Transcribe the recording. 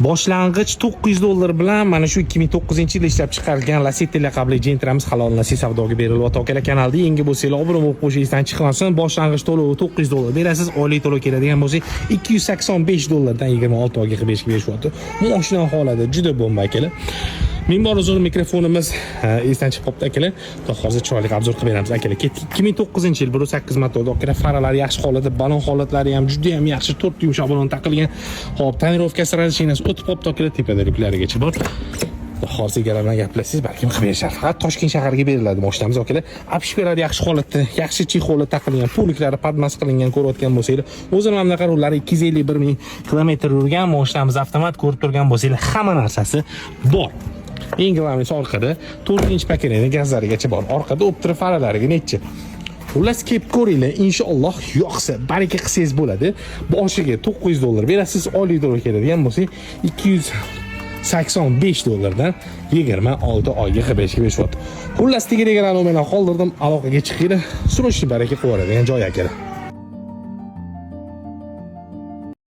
Boshlang'ich $900 bilan mana shu 2009-yilda ishlab chiqarilgan Lacetti laqabli Gentramiz halol nasib savdoga berilyapti. Akalar kanalda yangi bo'lsangiz, obuna bo'lib qo'yishingizdan chiqmasin. Boshlang'ich to'lovi $900 berasiz. Oylik to'lov keladigan bo'lsa $285 dan 26 oyga qilib berishyapti. Mashina holati juda bomba akalar. Minbar uzun mikrofonimiz esdan chiqib qopti akalar. Hozir chiroyli obzor qilib beramiz akalar. 2009-yil 1.8 motorda akalar, faralari yaxshi holatda, balon holatlari ham juda ham yaxshi, 4 yumshoq balon taqilgan. Hop, tonirovkasi rashinasi o'tib qopti akalar, tepada yuklarigacha bor. Hozir egalarimdan gaplashsangiz, balkim qilib berishar. Faqat Toshkent shahriga beriladi mashinamiz akalar. Apishperlar yaxshi holatda, yaxshi chexolda taqilgan, puliklari padmas qilingan ko'rayotgan bo'lsangiz, o'zim ham bunaqa rullari 251 ming kilometr yurgan mashinamiz avtomat ko'rib turgan bo'lsangiz, hamma narsasi bor. Eng g'alabisi orqada 4-inch pakinani gazlarigacha bor. Orqada optira faralariga necha. Xullas kelib ko'ringlar, inshaalloh yoqsa, baraka qilsangiz bo'ladi. Boshiga $900 berasiz, oylik to'lov keladigan bo'lsa $285 dan 26 oyga qilib berishyapti. Xullas, tegirgan nomerni qoldirdim, aloqaga chiqinglar. Surishni baraka qilib yuboradigan joy akalar.